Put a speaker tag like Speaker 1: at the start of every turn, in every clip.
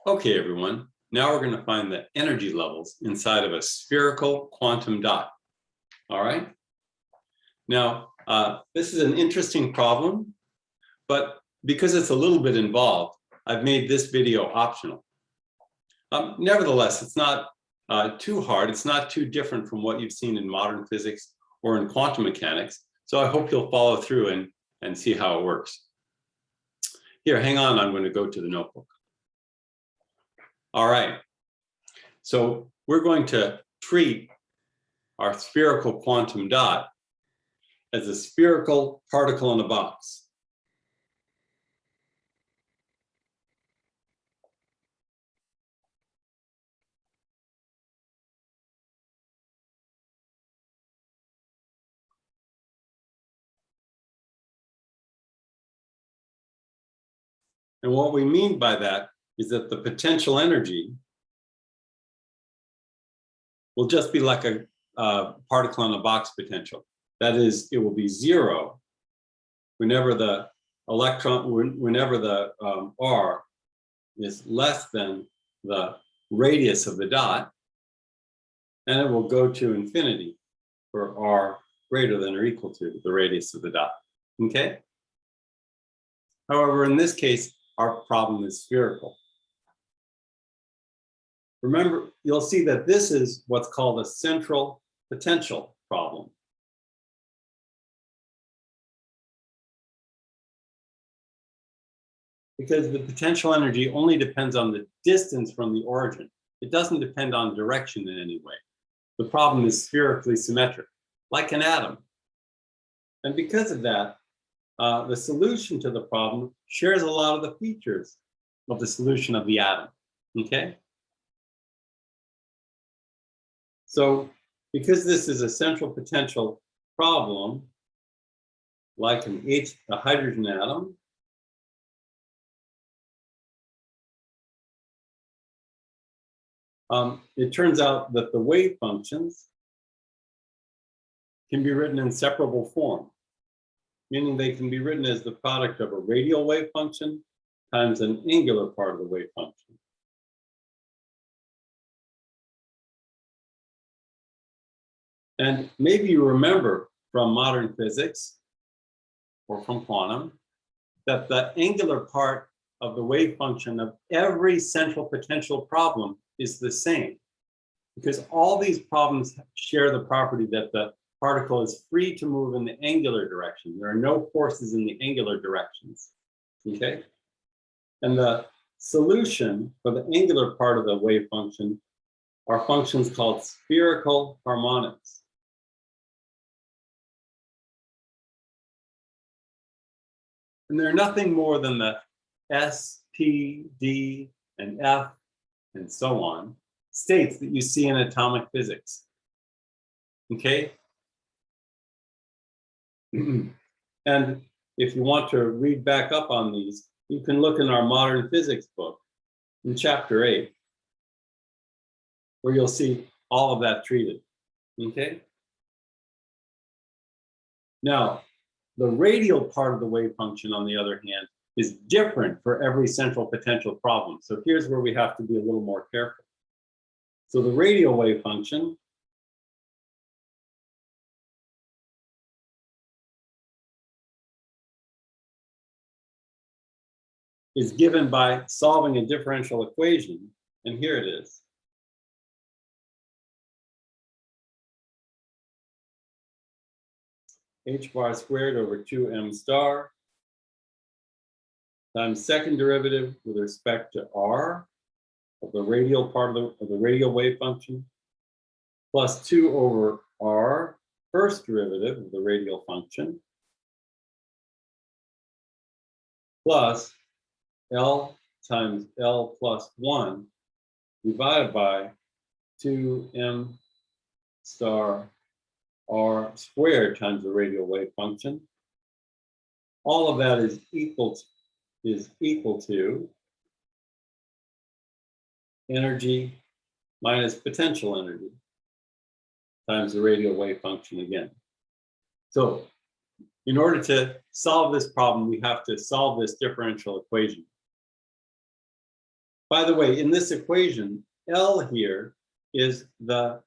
Speaker 1: Okay, everyone, now we're going to find the energy levels inside of a spherical quantum dot. All right. Now, this is an interesting problem, but because it's a little bit involved, I've made this video optional. Nevertheless, it's not too hard. It's not too different from what you've seen in modern physics or in quantum mechanics. So I hope you'll follow through and see how it works. Here, hang on, I'm going to go to the notebook. All right, so we're going to treat our spherical quantum dot as a spherical particle in a box. And what we mean by that is that the potential energy will just be like a particle in a box potential. That is, it will be zero whenever the electron, whenever the R is less than the radius of the dot, and it will go to infinity for R greater than or equal to the radius of the dot, okay? However, in this case, our problem is spherical. Remember, you'll see that this is what's called a central potential problem. Because the potential energy only depends on the distance from the origin. It doesn't depend on direction in any way. The problem is spherically symmetric, like an atom. And because of that, the solution to the problem shares a lot of the features of the solution of the atom, okay? So because this is a central potential problem, like a hydrogen atom, it turns out that the wave functions can be written in separable form, meaning they can be written as the product of a radial wave function times an angular part of the wave function. And maybe you remember from modern physics or from quantum that the angular part of the wave function of every central potential problem is the same, because all these problems share the property that the particle is free to move in the angular direction. There are no forces in the angular directions, okay? And the solution for the angular part of the wave function are functions called spherical harmonics. And they're nothing more than the S, P, D, and F, and so on, states that you see in atomic physics, okay? And if you want to read back up on these, you can look in our modern physics book in chapter 8, where you'll see all of that treated, okay? Now, the radial part of the wave function, on the other hand, is different for every central potential problem. So here's where we have to be a little more careful. So the radial wave function is given by solving a differential equation, and here it is. H bar squared over 2m star times second derivative with respect to r of the radial part of the radial wave function plus 2 over r first derivative of the radial function plus L times L plus 1 divided by 2m star r squared times the radial wave function. All of that is equal to energy minus potential energy times the radial wave function again. So in order to solve this problem, we have to solve this differential equation. By the way, in this equation, L here is the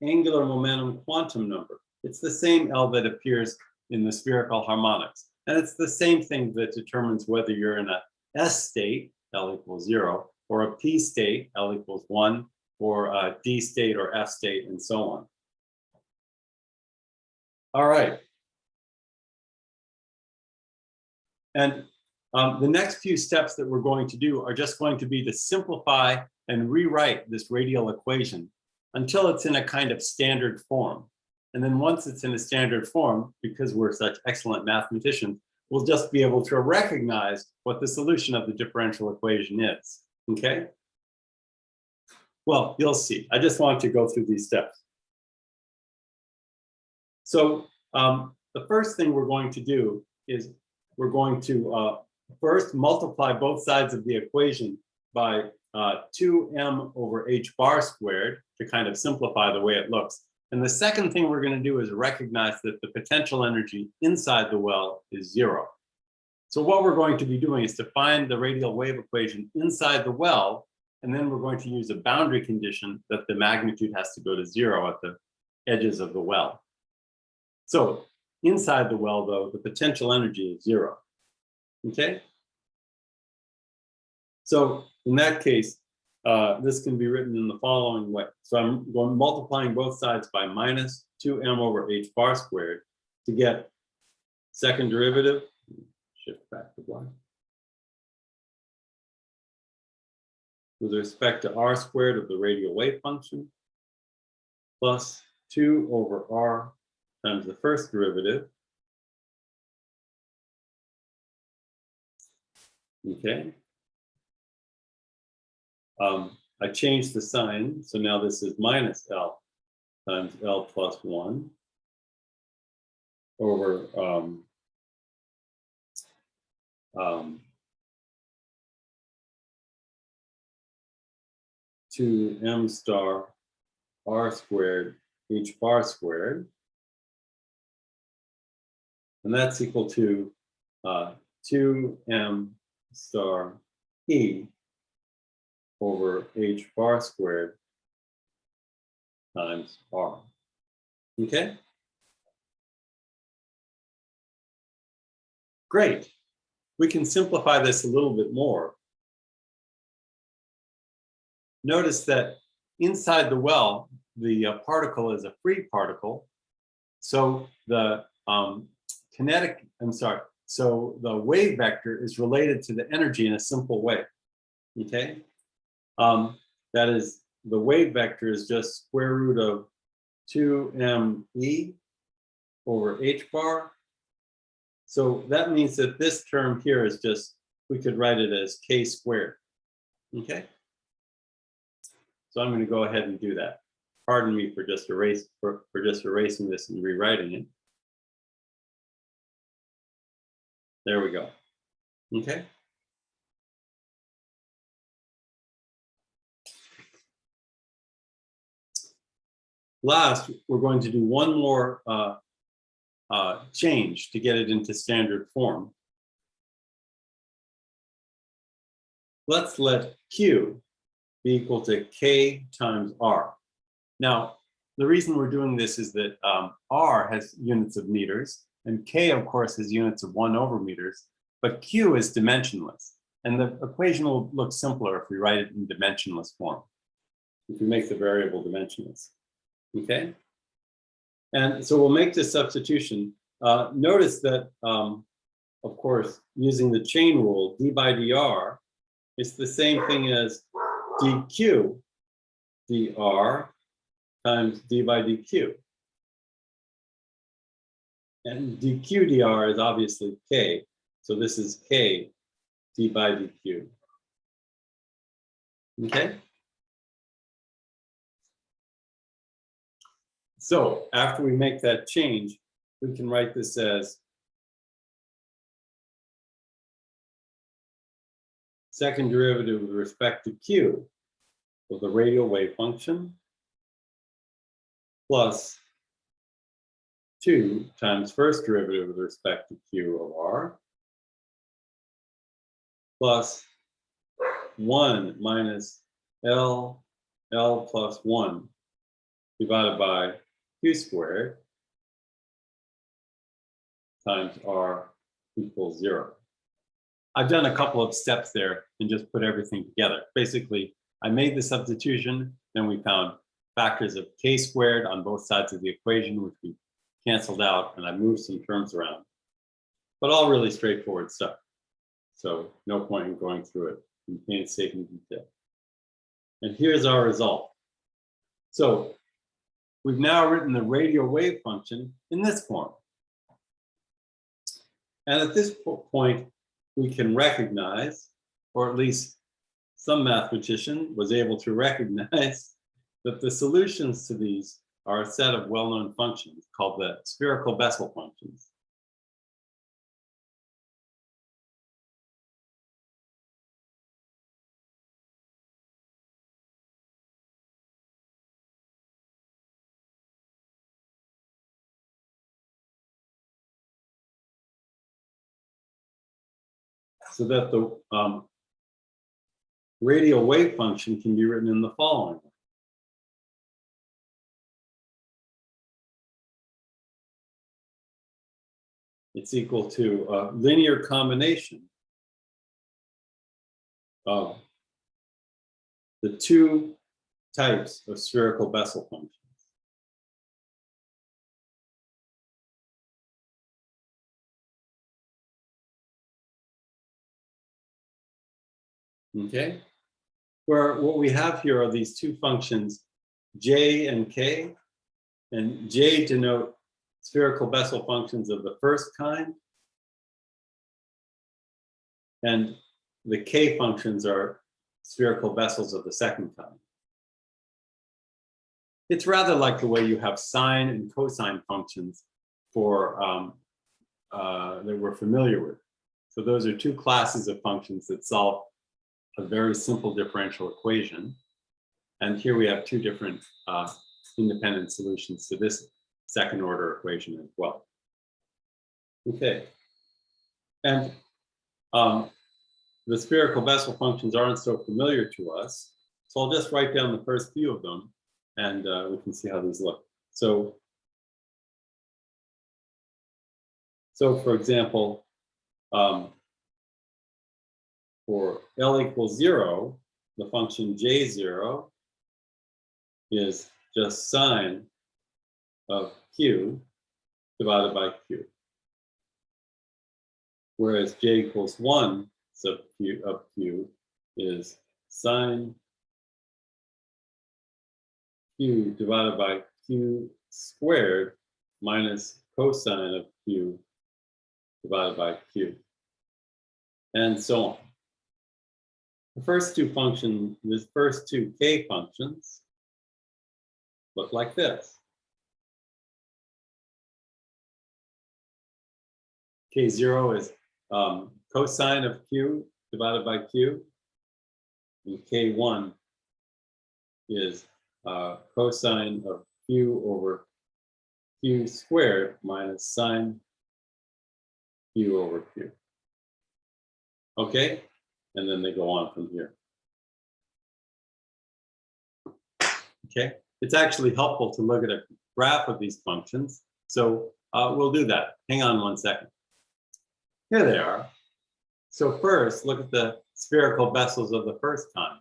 Speaker 1: angular momentum quantum number. It's the same L that appears in the spherical harmonics. And it's the same thing that determines whether you're in a S state, L equals 0, or a P state, L equals 1, or a D state or F state, and so on. All right. And the next few steps that we're going to do are just going to be to simplify and rewrite this radial equation until it's in a kind of standard form. And then once it's in a standard form, because we're such excellent mathematicians, we'll just be able to recognize what the solution of the differential equation is, okay? Well, you'll see. I just want to go through these steps. So the first thing we're going to do is we're going to first multiply both sides of the equation by 2m over h bar squared to kind of simplify the way it looks. And the second thing we're going to do is recognize that the potential energy inside the well is 0. So what we're going to be doing is to find the radial wave equation inside the well, and then we're going to use a boundary condition that the magnitude has to go to 0 at the edges of the well. So inside the well, though, the potential energy is 0. Okay? So in that case, this can be written in the following way. So I'm going multiplying both sides by minus 2m over h bar squared to get second derivative. Shift back to black. With respect to r squared of the radial wave function, plus 2 over r times the first derivative. Okay. I changed the sign, so now this is minus L times L plus 1 over 2m star r squared h bar squared. And that's equal to 2m star e over h bar squared times r. Okay? Great. We can simplify this a little bit more. Notice that inside the well, the particle is a free particle. So the so the wave vector is related to the energy in a simple way. Okay? That is, the wave vector is just square root of 2me over h bar. So that means that this term here is just, we could write it as k squared. Okay? So I'm going to go ahead and do that. Pardon me for just erasing this and rewriting it. There we go. Okay? Last, we're going to do one more change to get it into standard form. Let's let Q be equal to K times R. Now, the reason we're doing this is that R has units of meters, and K, of course, has units of 1 over meters, but Q is dimensionless. And the equation will look simpler if we write it in dimensionless form, if we make the variable dimensionless. Okay? And so we'll make this substitution. Notice that, of course, using the chain rule, d by dr, it's the same thing as dq dr times d by dq. And dq dr is obviously k, so this is k d by dq. Okay? So after we make that change, we can write this as second derivative with respect to q of the radial wave function plus 2 times first derivative with respect to q of r plus 1 minus L plus 1 divided by Q squared times R equals 0. I've done a couple of steps there and just put everything together. Basically, I made the substitution, then we found factors of K squared on both sides of the equation, which we canceled out, and I moved some terms around. But all really straightforward stuff. So no point in going through it in painstaking detail. And here's our result. So we've now written the radial wave function in this form. And at this point, we can recognize, or at least some mathematician was able to recognize, that the solutions to these are a set of well-known functions called the spherical Bessel functions. So that the radial wave function can be written in the following way. It's equal to a linear combination of the two types of spherical Bessel functions. Okay, where what we have here are these two functions, J and K, and J denote spherical Bessel functions of the first kind, and the K functions are spherical Bessels of the second kind. It's rather like the way you have sine and cosine functions for that we're familiar with. So those are two classes of functions that solve a very simple differential equation. And here we have two different independent solutions to this second order equation as well. Okay. And the spherical Bessel functions aren't so familiar to us. So I'll just write down the first few of them and we can see how these look. So for example, for L equals 0, the function J0 is just sine of Q divided by Q. Whereas J equals 1 sub Q of Q is sine Q divided by Q squared minus cosine of Q divided by Q, and so on. The first two functions, the first two K functions look like this. K0 is cosine of Q divided by Q, and K1 is cosine of Q over Q squared minus sine Q over Q. Okay, and then they go on from here. Okay, it's actually helpful to look at a graph of these functions. So we'll do that. Hang on one second. Here they are. So first, look at the spherical Bessels of the first kind.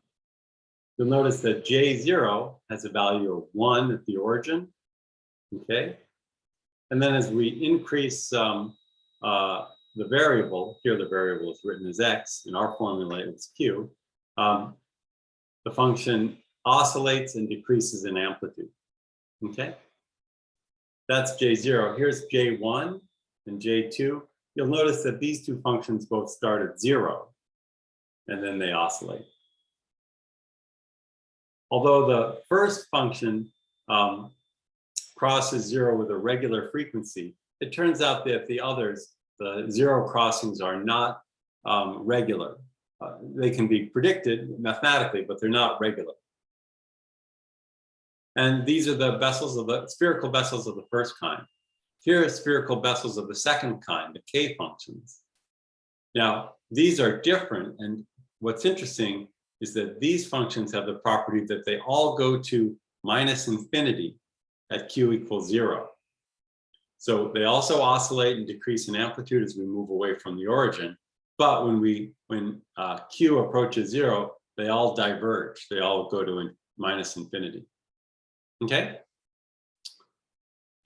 Speaker 1: You'll notice that J0 has a value of 1 at the origin. Okay, and then as we increase the variable, here the variable is written as x, in our formula it's q, the function oscillates and decreases in amplitude. Okay, that's J0. Here's J1 and J2. You'll notice that these two functions both start at 0 and then they oscillate. Although the first function crosses 0 with a regular frequency, it turns out that the others, the 0 crossings, are not regular. They can be predicted mathematically, but they're not regular. And these are the Bessels of the spherical Bessels of the first kind. Here are spherical Bessels of the second kind, the K functions. Now, these are different, and what's interesting is that these functions have the property that they all go to minus infinity at q equals 0. So they also oscillate and decrease in amplitude as we move away from the origin. But when q approaches 0, they all diverge. They all go to minus infinity. Okay?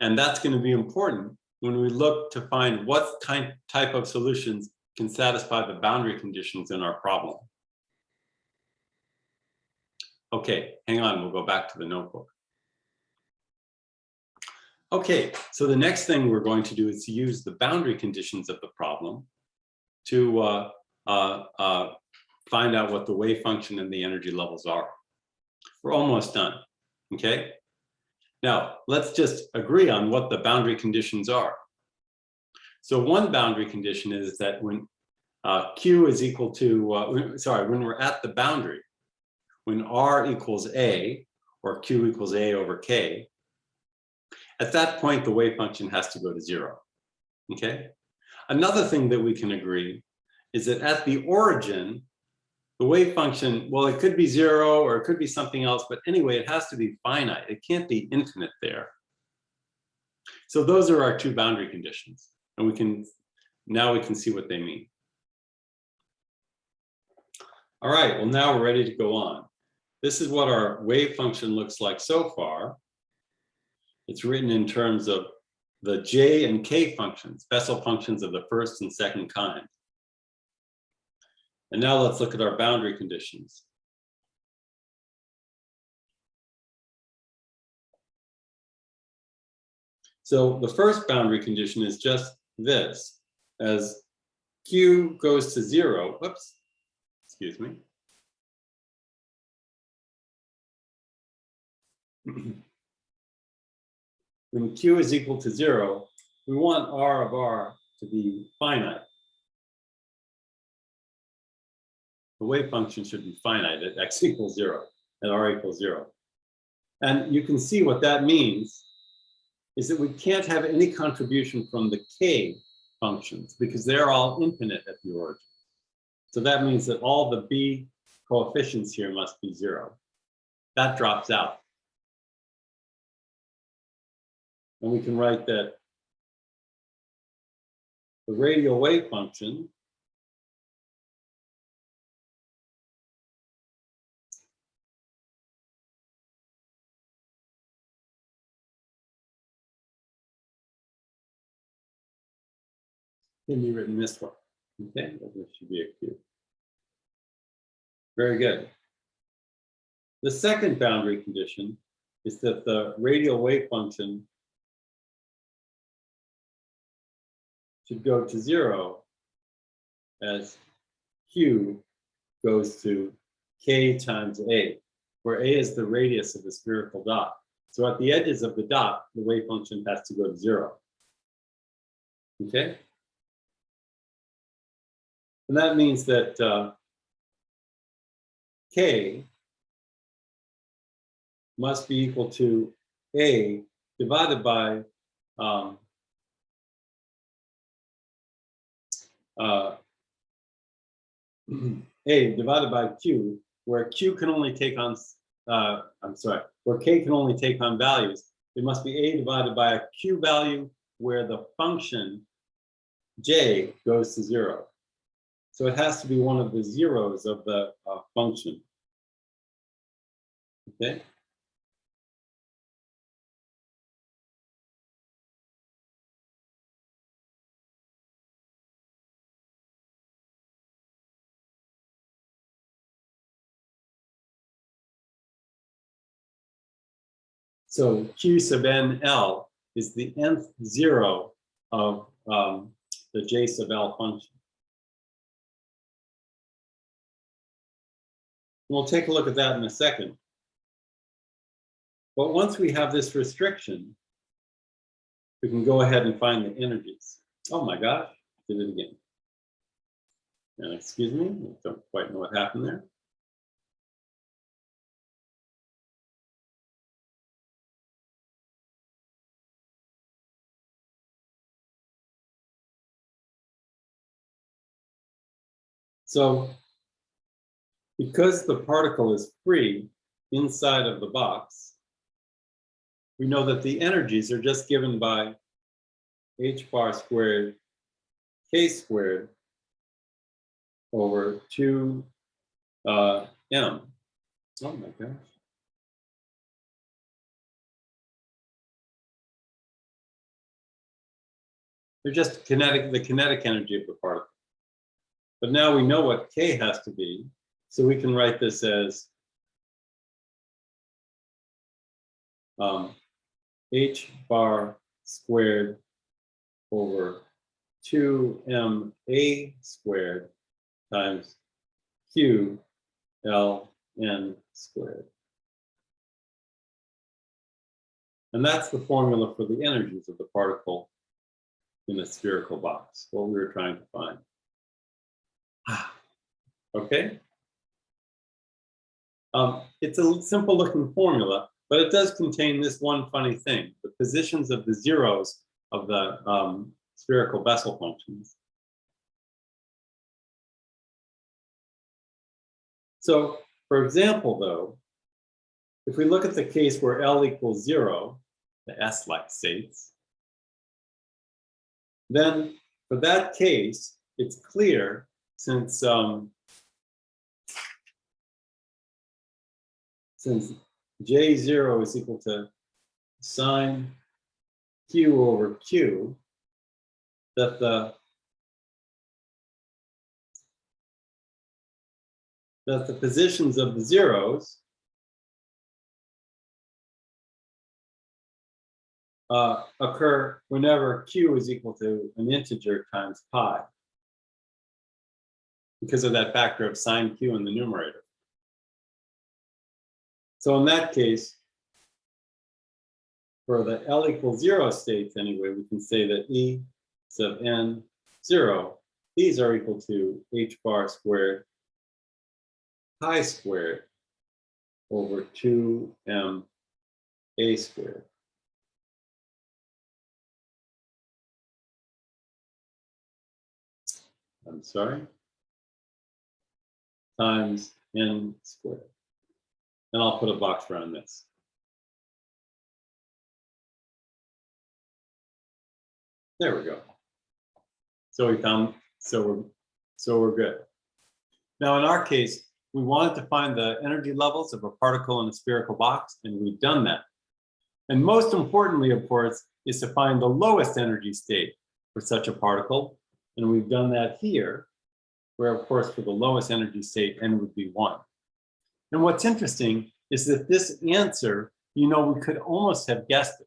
Speaker 1: And that's going to be important when we look to find what type of solutions can satisfy the boundary conditions in our problem. Okay, hang on, we'll go back to the notebook. Okay, so the next thing we're going to do is to use the boundary conditions of the problem to find out what the wave function and the energy levels are. We're almost done, okay? Now, let's just agree on what the boundary conditions are. So one boundary condition is that when q is equal to, when we're at the boundary, when r equals a, or q equals a over k, at that point, the wave function has to go to 0, okay? Another thing that we can agree is that at the origin, the wave function, well, it could be 0 or it could be something else, but anyway, it has to be finite. It can't be infinite there. So those are our two boundary conditions. And now we can see what they mean. All right, well, now we're ready to go on. This is what our wave function looks like so far. It's written in terms of the j and k functions, Bessel functions of the first and second kind. And now let's look at our boundary conditions. So the first boundary condition is just this. As q goes to 0, whoops, excuse me. When q is equal to 0, we want r of r to be finite. The wave function should be finite at x equals 0, at r equals 0. And you can see what that means is that we can't have any contribution from the k functions because they're all infinite at the origin. So that means that all the b coefficients here must be 0. That drops out. And we can write that the radial wave function can be written this way. Okay, this should be a q. Very good. The second boundary condition is that the radial wave function should go to 0 as q goes to k times a, where a is the radius of the spherical dot. So at the edges of the dot, the wave function has to go to 0. Okay? And that means that k must be equal to a divided by a divided by q, where q can only take on, where k can only take on values. It must be a divided by a q value where the function j goes to 0. So it has to be one of the zeros of the function. Okay? So q sub n L is the nth zero of the j sub L function. We'll take a look at that in a second. But once we have this restriction, we can go ahead and find the energies. Oh my gosh, did it again. Excuse me, I don't quite know what happened there. So because the particle is free inside of the box, we know that the energies are just given by h bar squared k squared over 2 m. Oh my gosh. They're just the kinetic energy of the particle. But now we know what k has to be, so we can write this as h bar squared over 2ma squared times q ln squared. And that's the formula for the energies of the particle in a spherical box, what we were trying to find. Okay? It's a simple looking formula, but it does contain this one funny thing, the positions of the zeros of the spherical Bessel functions. So, for example, though, if we look at the case where L equals 0, the S-like states, then for that case, it's clear since J0 is equal to sine Q over Q, that the positions of the zeros occur whenever Q is equal to an integer times pi, because of that factor of sine Q in the numerator. So in that case, for the L equals 0 states anyway, we can say that E sub n 0, these are equal to h bar squared pi squared over 2m a squared. I'm sorry, times n squared. And I'll put a box around this. There we go. So we found, so we're good. Now in our case, we wanted to find the energy levels of a particle in a spherical box, and we've done that. And most importantly, of course, is to find the lowest energy state for such a particle. And we've done that here, where of course for the lowest energy state, n would be 1. And what's interesting is that this answer, you know, we could almost have guessed it.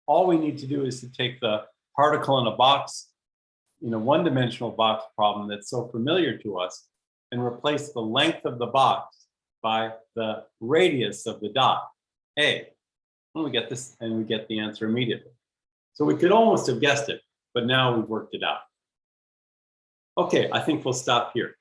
Speaker 1: All we need to do is to take the particle in a box, in a one-dimensional box problem that's so familiar to us, and replace the length of the box by the radius of the dot, A. And we get this, and we get the answer immediately. So we could almost have guessed it, but now we've worked it out. Okay, I think we'll stop here.